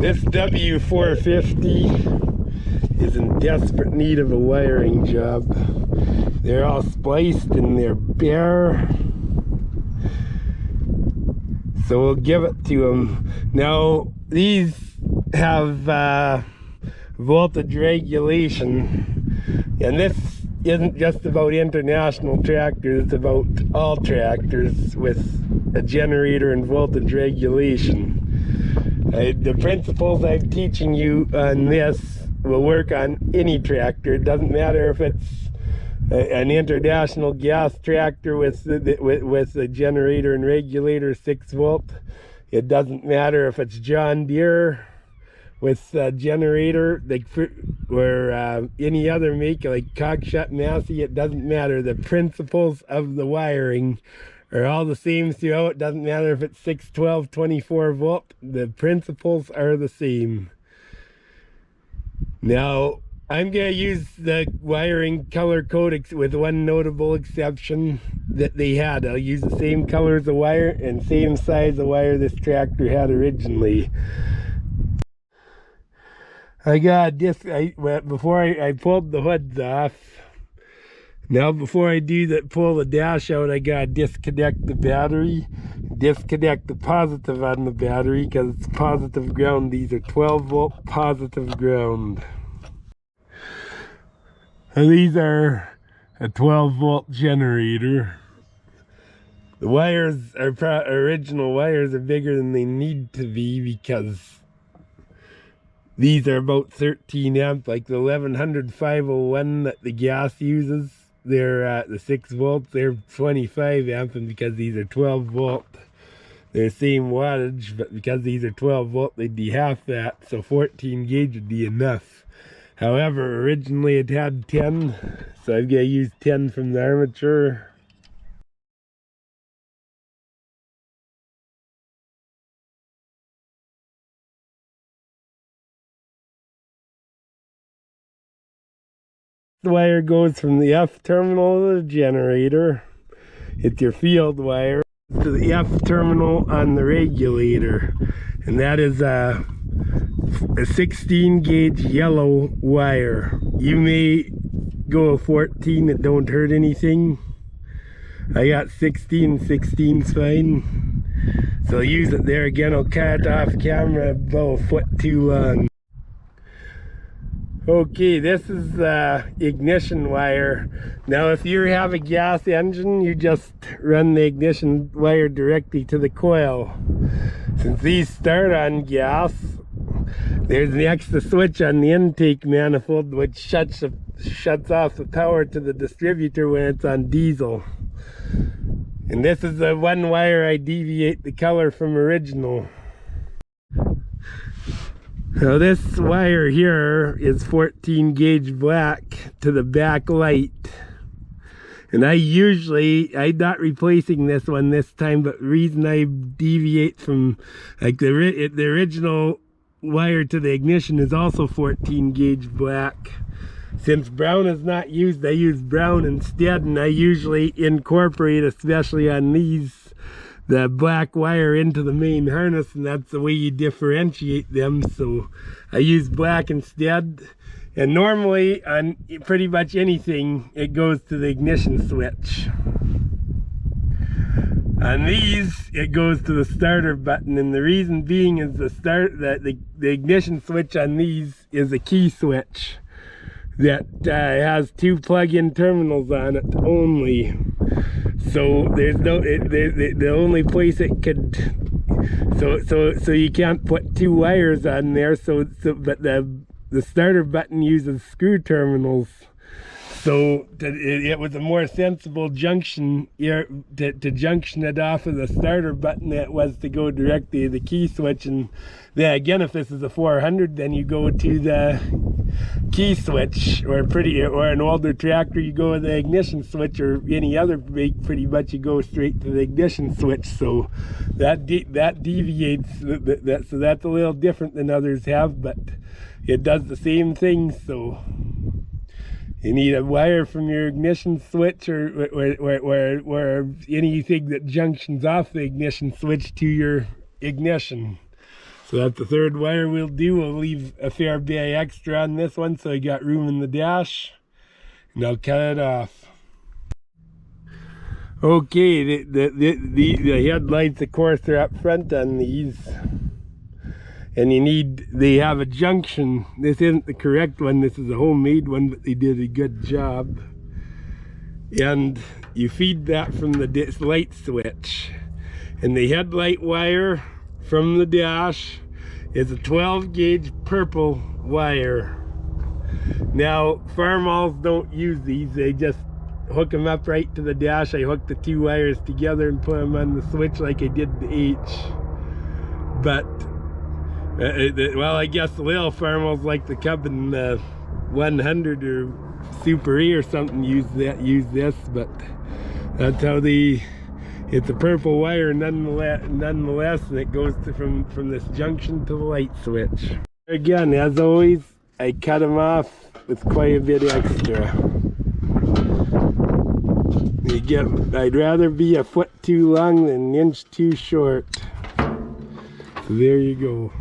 This W450 is in desperate need of a wiring job. They're all spliced and they're bare. So we'll give it to them. Now, these have voltage regulation. And this isn't just about international tractors, it's about all tractors with a generator and voltage regulation. The principles I'm teaching you on this will work on any tractor. It doesn't matter if it's an international gas tractor with a generator and regulator 6 volt. It doesn't matter if it's John Deere with a generator or any other make like Cogshutt Massey. It doesn't matter. The principles of the wiring are all the same throughout. It doesn't matter if it's 6, 12, 24 volt. The principles are the same. Now, I'm going to use the wiring color code with one notable exception that they had. I'll use the same colors of wire and same size of wire this tractor had originally. I got this before I pulled the hoods off. Now before I do that, pull the dash out, I gotta disconnect the battery. Disconnect the positive on the battery because it's positive ground. These are 12 volt positive ground. And these are a 12 volt generator. The wires are original wires are bigger than they need to be because these are about 13 amp, like the 1100 501 that the gas uses. They're the 6 volts, they're 25 amp, and because these are 12 volt, they're same wattage, but because these are 12 volt, they'd be half that, so 14 gauge would be enough. However, originally it had 10, so I've got to use 10 from the armature. The wire goes from the F terminal of the generator. It's your field wire to the F terminal on the regulator, and that is a 16 gauge yellow wire. You may go a 14, it don't hurt anything. I got 16, 16's fine. So I'll use it there again. I'll cut it off camera about a foot too long. Okay, this is the ignition wire. Now if you have a gas engine, you just run the ignition wire directly to the coil. Since these start on gas, there's an extra switch on the intake manifold which shuts off the power to the distributor when it's on diesel. And this is the one wire I deviate the color from original. Now this wire here is 14 gauge black to the back light. And I'm not replacing this one this time, but the reason I deviate from, like the original wire to the ignition is also 14 gauge black. Since brown is not used, I use brown instead, and I usually incorporate, especially on these, the black wire into the main harness, and that's the way you differentiate them. So I use black instead, and normally on pretty much anything it goes to the ignition switch. On these it goes to the starter button, and the reason being is the ignition switch on these is a key switch that has 2 plug-in terminals on it only. So there's no, the only place it could, so you can't put 2 wires on there. But the starter button uses screw terminals. So it was a more sensible junction to junction it off of the starter button that was to go directly to the key switch. And then again, if this is a 400, then you go to the key switch, or an older tractor you go with the ignition switch, or any other make, pretty much you go straight to the ignition switch. So that deviates that, so that's a little different than others have, but it does the same thing. So you need a wire from your ignition switch, or anything that junctions off the ignition switch to your ignition. So that's the third wire we'll do. We'll leave a fair bit extra on this one so I got room in the dash. And I'll cut it off. Okay, the headlights, of course, are up front on these. And they have a junction. This isn't the correct one, this is a homemade one, but they did a good job. And you feed that from the light switch. And the headlight wire from the dash is a 12 gauge purple wire. Now, farm-alls don't use these, they just hook them up right to the dash. I hook the two wires together and put them on the switch like I did the H. But, well, I guess the little farm-alls like the Cub and 100 or Super E or something use this, but that's how it's a purple wire nonetheless, and it goes from this junction to the light switch. Again, as always, I cut them off with quite a bit extra. I'd rather be a foot too long than an inch too short. So there you go.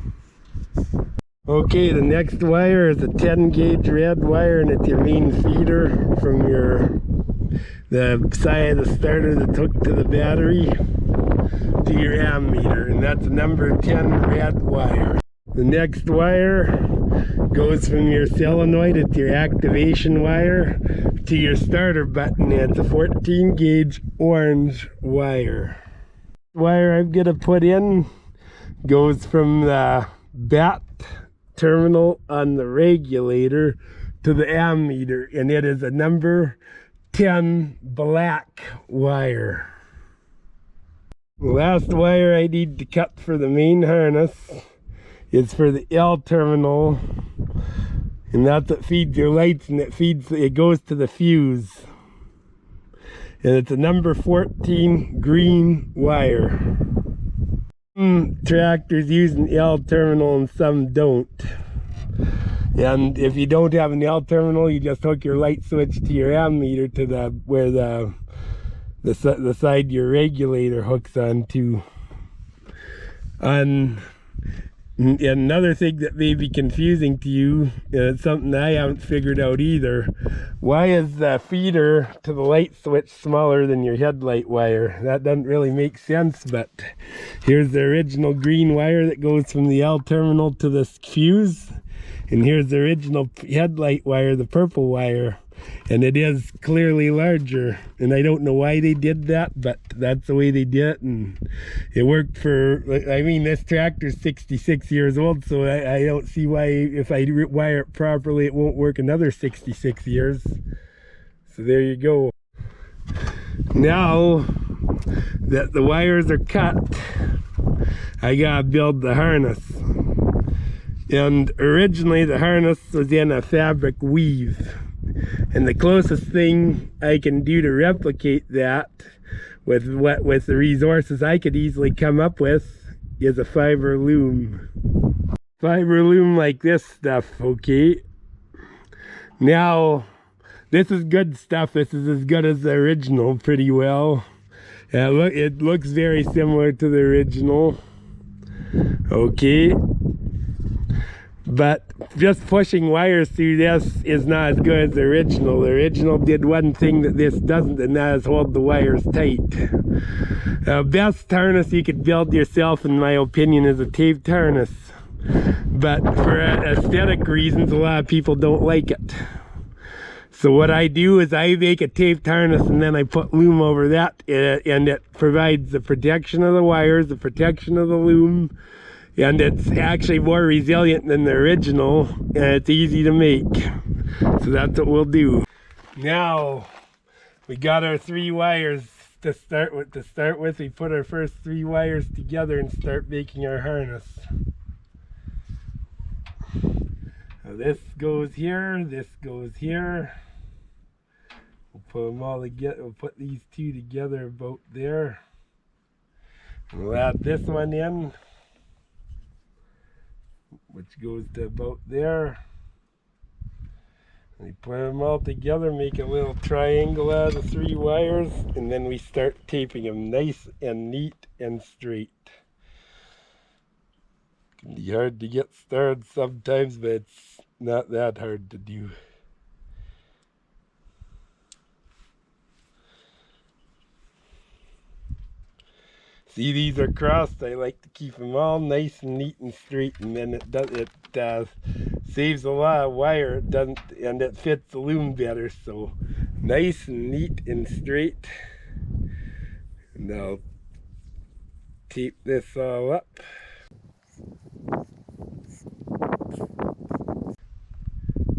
Okay, the next wire is a 10 gauge red wire, and it's your main feeder from the side of the starter that's hooked to the battery to your ammeter, and that's a number 10 red wire. The next wire goes from your solenoid, it's your activation wire, to your starter button. It's a 14 gauge orange wire. The wire I'm gonna put in goes from the bat terminal on the regulator to the ammeter, and it is a number 10 black wire. The last wire I need to cut for the main harness is for the L terminal, and that's what feeds your lights, and it goes to the fuse, and it's a number 14 green wire. Some tractors use an L terminal and some don't, and if you don't have an L terminal, you just hook your light switch to your ammeter to where the side your regulator hooks onto. And another thing that may be confusing to you, and it's something I haven't figured out either, why is the feeder to the light switch smaller than your headlight wire? That doesn't really make sense, but here's the original green wire that goes from the L terminal to the fuse, and here's the original headlight wire, the purple wire, and it is clearly larger, and I don't know why they did that, but that's the way they did it, and it worked for, I mean, this tractor's 66 years old, so I don't see why, if I wire it properly, it won't work another 66 years. So there you go. Now that the wires are cut, I gotta build the harness. And originally the harness was in a fabric weave. And the closest thing I can do to replicate that with the resources I could easily come up with is a fiber loom. Fiber loom like this stuff, okay? Now, this is good stuff. This is as good as the original pretty well. It looks very similar to the original. Okay. But just pushing wires through this is not as good as the original. The original did one thing that this doesn't, and that is hold the wires tight. The best harness you could build yourself, in my opinion, is a taped harness. But for aesthetic reasons, a lot of people don't like it. So what I do is I make a taped harness, and then I put loom over that, and it provides the protection of the wires, the protection of the loom, and it's actually more resilient than the original, and it's easy to make. So that's what we'll do. Now we got our 3 wires to start with. We put our first 3 wires together and start making our harness. Now this goes here, this goes here. We'll put them all together. We'll put these 2 together about there. And we'll add this one in, which goes to about there. We put them all together, make a little triangle out of 3 wires, and then we start taping them nice and neat and straight. It's hard to get started sometimes, but it's not that hard to do. See, these are crossed. I like to keep them all nice and neat and straight, and then it saves a lot of wire. It doesn't, and it fits the loom better. So nice and neat and straight. And I'll tape this all up.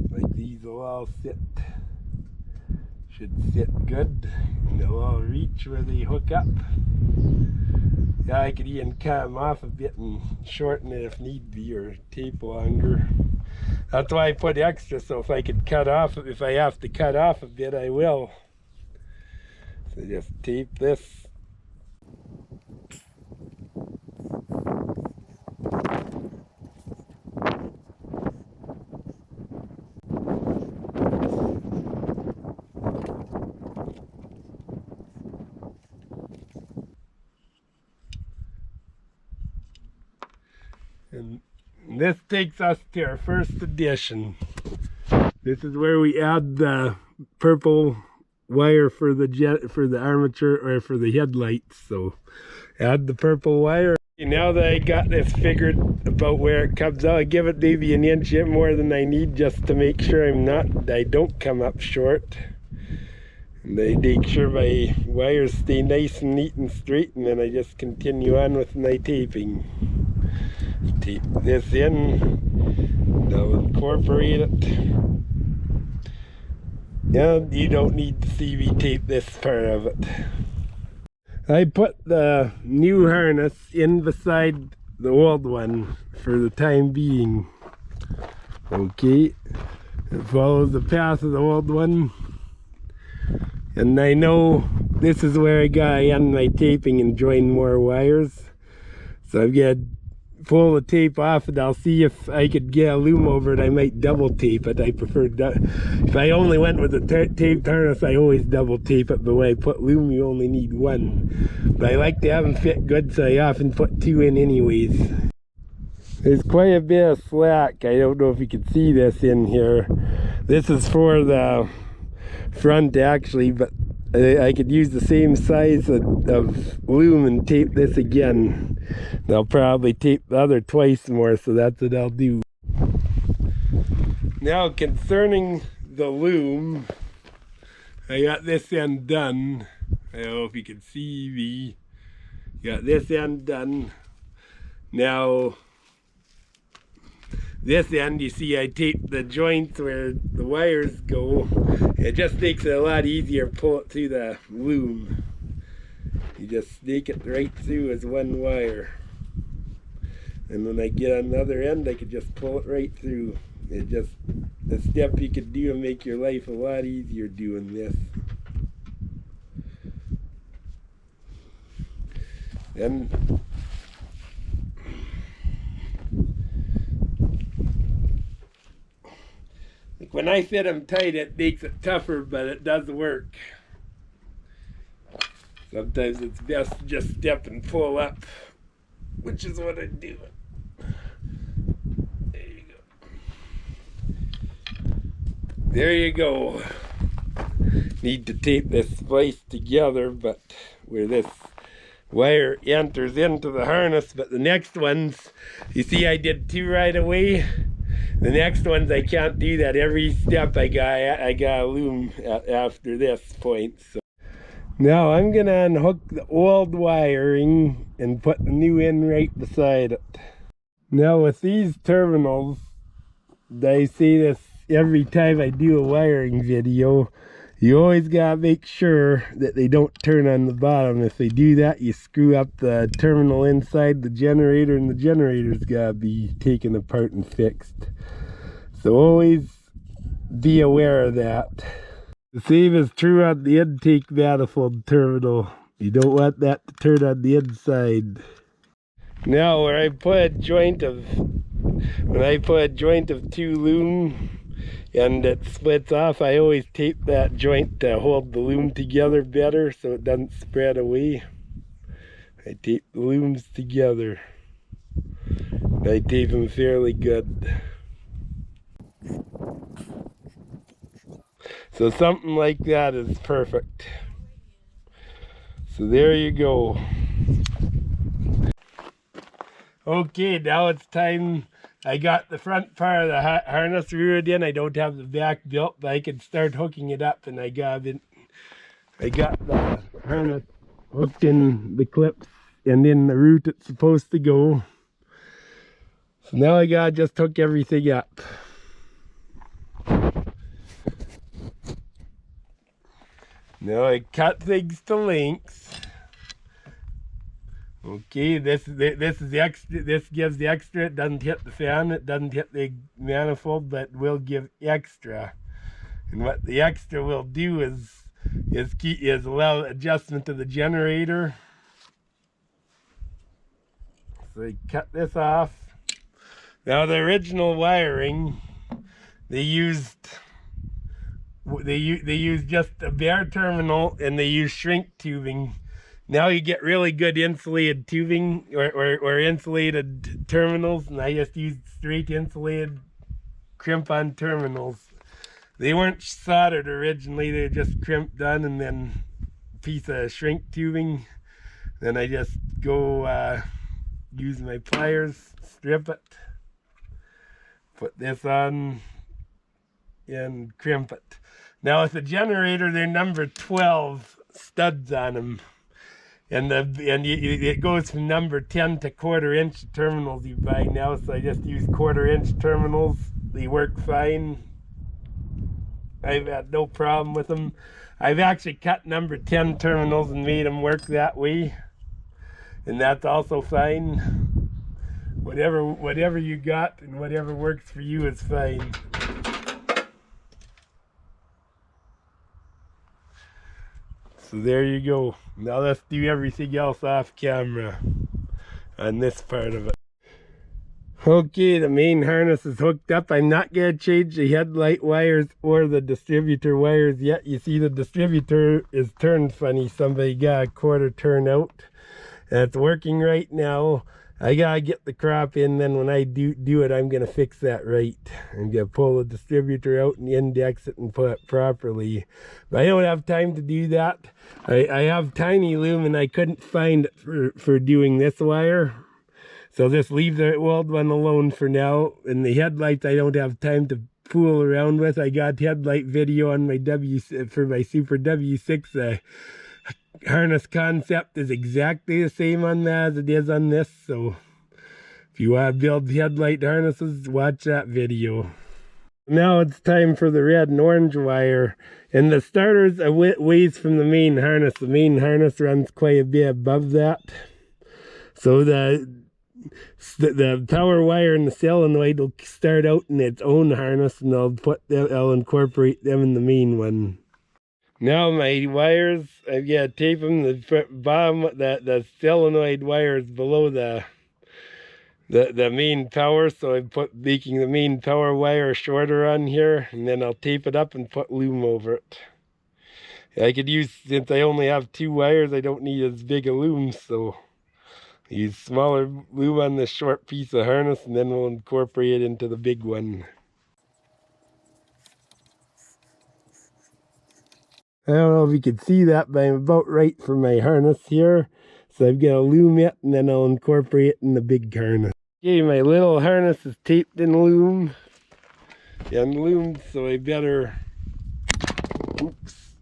Like these will all sit. Should sit good. And they'll all reach where they hook up. Yeah, I could even cut them off a bit and shorten it if need be, or tape longer. That's why I put extra, so if I could cut off, if I have to cut off a bit, I will. So just tape this. And this takes us to our first addition. This is where we add the purple wire for the armature, or for the headlights. So add the purple wire. Now that I got this figured about where it comes out, I give it maybe an inch more than I need, just to make sure I don't come up short. And I make sure my wires stay nice and neat and straight, and then I just continue on with my taping. Tape this in, now incorporate it. And you don't need to see me tape this part of it. I put the new harness in beside the old one for the time being. Okay, it follows the path of the old one. And I know this is where I gotta end my taping and join more wires. So I've got to pull the tape off, and I'll see if I could get a loom over it. I might double tape it. I prefer, if I only went with the taped harness, I always double tape it, but when I put loom, you only need one. But I like to have them fit good, so I often put two in anyways. There's quite a bit of slack. I don't know if you can see this in here. This is for the front actually, but I could use the same size of loom and tape this again. And I'll probably tape the other twice more, so that's what I'll do. Now concerning the loom, I got this end done. I don't know if you can see me. Got this end done. Now this end, you see I taped the joints where the wires go. It just makes it a lot easier to pull it through the loom. You just snake it right through as one wire. And when I get on the other end, I could just pull it right through. It's just a step you could do to make your life a lot easier doing this. And when I fit them tight, it makes it tougher, but it does work. Sometimes it's best to just step and pull up, which is what I do. There you go. There you go. Need to tape this splice together, but where this wire enters into the harness, but the next ones, you see I did two right away. The next ones I can't do that. Every step I got a loom after this point. So now I'm gonna unhook the old wiring and put the new in right beside it. Now with these terminals, I say this every time I do a wiring video, you always gotta make sure that they don't turn on the bottom. If they do that, you screw up the terminal inside the generator, and the generator's gotta be taken apart and fixed. So always be aware of that. The same is true on the intake manifold terminal. You don't want that to turn on the inside. Now where I put a joint of, when I put a joint of two loom and it splits off, I always tape that joint to hold the loom together better so it doesn't spread away. I tape the looms together. I tape them fairly good. So something like that is perfect. So there you go. Okay, now it's time. I got the front part of the harness reared in. I don't have the back built, but I can start hooking it up, and I got the harness hooked in the clips and in the route it's supposed to go. So now I gotta just hook everything up. Now I cut things to lengths. Okay, this is the extra. This gives the extra. It doesn't hit the fan. It doesn't hit the manifold, but will give extra. And what the extra will do is allow adjustment to the generator. So I cut this off. Now the original wiring, they used just a bare terminal, and they used shrink tubing. Now you get really good insulated tubing or insulated terminals, and I just used straight insulated crimp-on terminals. They weren't soldered originally, they were just crimped on, and then a piece of shrink tubing. Then I just go use my pliers, strip it, put this on, and crimp it. Now with the generator, they're number 12 studs on them. And it goes from number 10 to 1/4 inch terminals you buy now, so I just use 1/4 inch terminals. They work fine. I've had no problem with them. I've actually cut number 10 terminals and made them work that way, and that's also fine. Whatever you got and whatever works for you is fine. So there you go. Now let's do everything else off camera on this part of it. Okay, the main harness is hooked up. I'm not going to change the headlight wires or the distributor wires yet. You see the distributor is turned funny. Somebody got a 1/4 turn out. And it's working right now. I gotta get the crop in, then when I do it, I'm gonna fix that right. I'm gonna pull the distributor out and index it and put it properly. But I don't have time to do that. I have tiny loom and I couldn't find it for doing this wire. So just leave the old one alone for now. And the headlights I don't have time to fool around with. I got headlight video on my for my Super W6. Harness concept is exactly the same on that as it is on this, so if you want to build headlight harnesses, watch that video. Now it's time for the red and orange wire, and the starter's a ways from the main harness. The main harness runs quite a bit above that, so the power wire and the solenoid will start out in its own harness, and I'll incorporate them in the main one. Now my wires, I've got to tape them. The bottom, the solenoid wires below the main power, so I'm making the main power wire shorter on here, and then I'll tape it up and put loom over it. I could use, since I only have 2 wires, I don't need as big a loom, so I use smaller loom on this short piece of harness, and then we'll incorporate it into the big one. I don't know if you can see that, but I'm about right for my harness here. So I've got to loom it, and then I'll incorporate it in the big harness. Okay, my little harness is taped in loom. And loomed, so I better... Oops.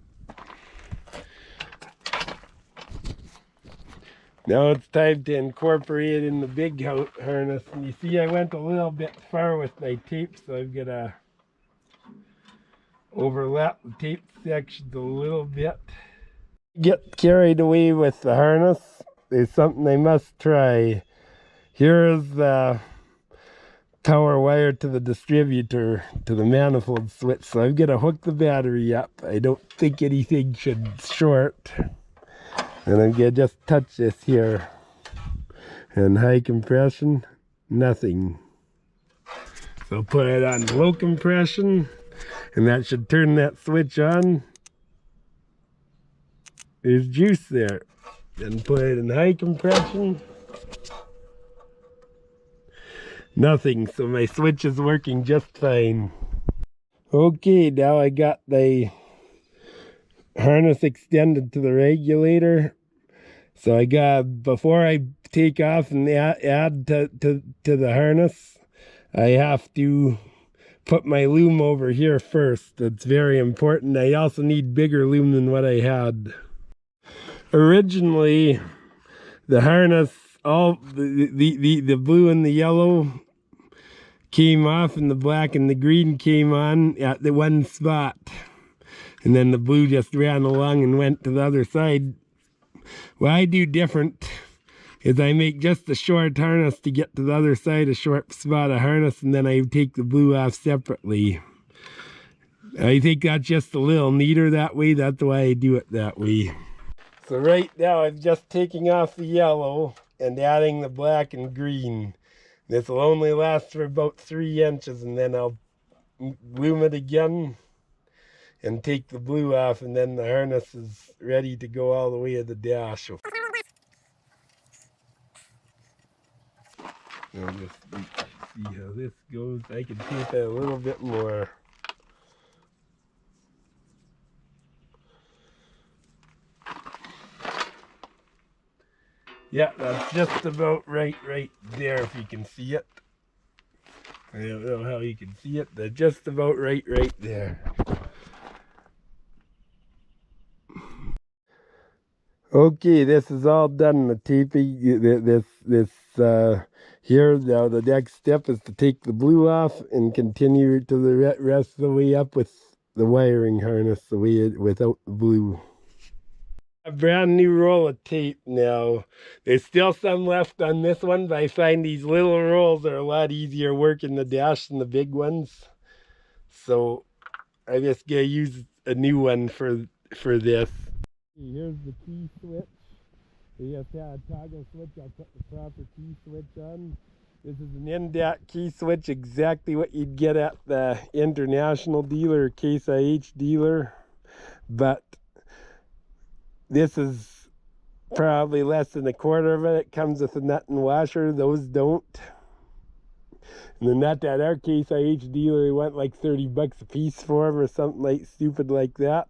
Now it's time to incorporate it in the big harness. And you see I went a little bit far with my tape, so I've got to overlap the tape sections a little bit. Get carried away with the harness. There's something I must try. Here's the power wire to the distributor, to the manifold switch. So I've got to hook the battery up. I don't think anything should short. And I'm going to just touch this here. And high compression, nothing. So put it on low compression. And that should turn that switch on. There's juice there. Then put it in high compression. nothing, so my switch is working just fine. Okay, now I got the harness extended to the regulator. So I got, before I take off and add to the harness, I have to put my loom over here first. That's very important. I also need bigger loom than what I had. Originally, the harness, all the blue and the yellow came off and the black and the green came on at the one spot. And then the blue just ran along and went to the other side. What I do different is I make just a short harness to get to the other side, a short spot of harness, and then I take the blue off separately. I think that's just a little neater that way. That's why I do it that way. So right now I'm just taking off the yellow and adding the black and green. This will only last for about 3 inches, and then I'll loom it again and take the blue off, and then the harness is ready to go all the way to the dash. I'll just see how this goes. I can tape it a little bit more. Yeah, that's just about right there, if you can see it. I don't know how you can see it. They're just about right there. Okay, this is all done. The taping, here, now the next step is to take the blue off and continue to the rest of the way up with the wiring harness, the way without the blue. A brand new roll of tape now. There's still some left on this one, but I find these little rolls are a lot easier work in the dash than the big ones. So I just gotta use a new one for this. Here's the key switch. You have to have a toggle switch. I'll put the proper key switch on. This is an in-depth key switch, exactly what you'd get at the international dealer or Case IH dealer. But this is probably less than a quarter of it. It comes with a nut and washer. Those don't. And the nut at our Case IH dealer, we went like 30 bucks a piece for them or something like stupid like that.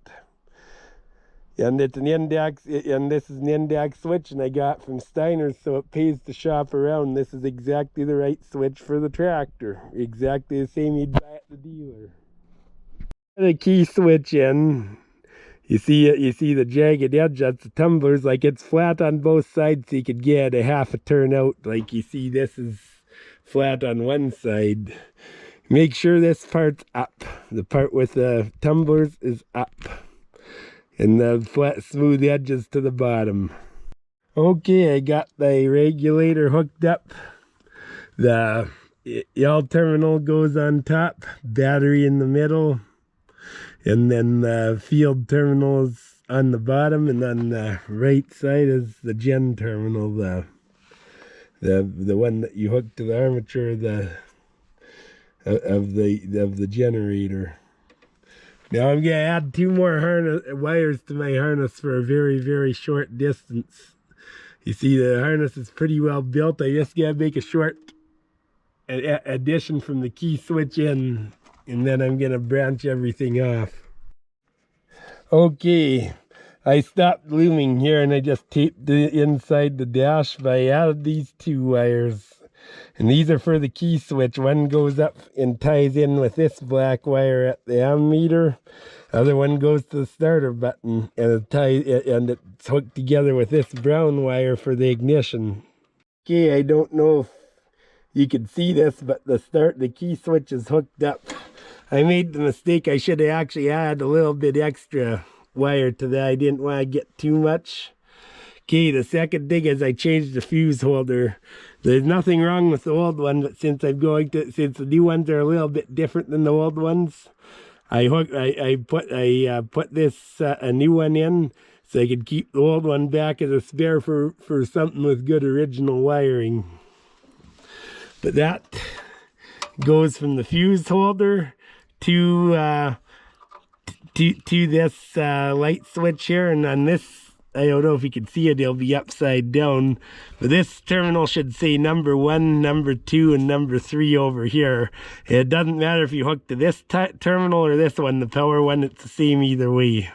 And it's an index, and this is an index switch, and I got from Steiner's, so it pays to shop around. This is exactly the right switch for the tractor. Exactly the same you'd buy at the dealer. The key switch in. You see the jagged edge, that's the tumblers, like it's flat on both sides, so you could get a half a turn out. Like you see, this is flat on one side. Make sure this part's up. The part with the tumblers is up. And the flat, smooth edges to the bottom. Okay, I got the regulator hooked up. The L terminal goes on top, battery in the middle, and then the field terminal is on the bottom, and on the right side is the gen terminal, the one that you hook to the armature of the generator. Now I'm going to add 2 more wires to my harness for a very, very short distance. You see the harness is pretty well built. I just got to make a short addition from the key switch in, and then I'm going to branch everything off. Okay, I stopped looming here and I just taped the inside the dash, but I added these 2 wires. And these are for the key switch. One goes up and ties in with this black wire at the ammeter. The other one goes to the starter button, and it's hooked together with this brown wire for the ignition. Okay, I don't know if you can see this, but the key switch is hooked up. I made the mistake. I should have actually added a little bit extra wire to that. I didn't want to get too much. Okay, the second thing is I changed the fuse holder. There's nothing wrong with the old one, but since the new ones are a little bit different than the old ones, I put this a new one in so I could keep the old one back as a spare for something with good original wiring. But that goes from the fuse holder to this light switch here, and on this I don't know if you can see it, it'll be upside down. But this terminal should say number 1, number 2, and number 3 over here. It doesn't matter if you hook to this terminal or this one, the power one, it's the same either way.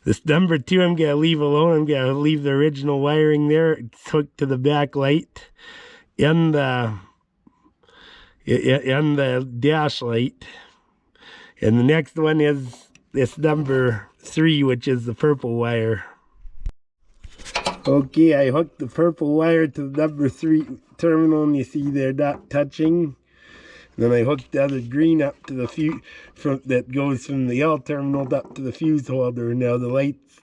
This number 2 I'm going to leave alone. I'm going to leave the original wiring there. It's hooked to the back light and the dash light. And the next one is this number 3, which is the purple wire. Okay, I hooked the purple wire to the number 3 terminal, and you see they're not touching. Then I hooked the other green up to the fuse that goes from the L terminal up to the fuse holder. Now the lights,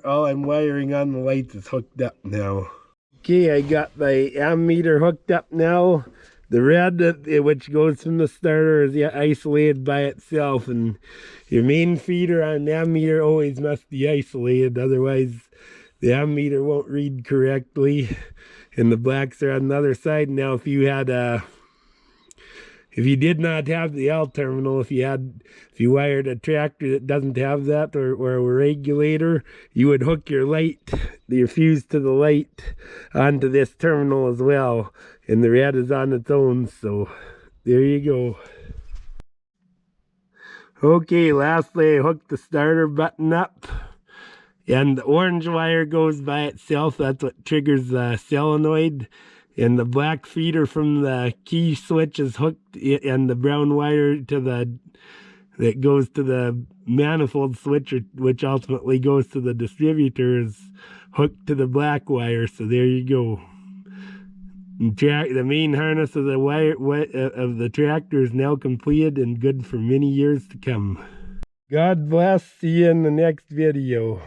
all I'm wiring on the lights is hooked up now. Okay, I got my ammeter hooked up now. The red, which goes from the starter, is isolated by itself, and your main feeder on the ammeter always must be isolated, otherwise the ammeter won't read correctly. And the blacks are on the other side. Now if you had if you did not have the L terminal, if you wired a tractor that doesn't have that, or a regulator, you would hook your fuse to the light onto this terminal as well. And the red is on its own, so there you go. Okay, lastly I hooked the starter button up. And the orange wire goes by itself, that's what triggers the solenoid. And the black feeder from the key switch is hooked, and the brown wire that goes to the manifold switch, which ultimately goes to the distributor, is hooked to the black wire. So there you go. The main harness of the tractor is now completed and good for many years to come. God bless. See you in the next video.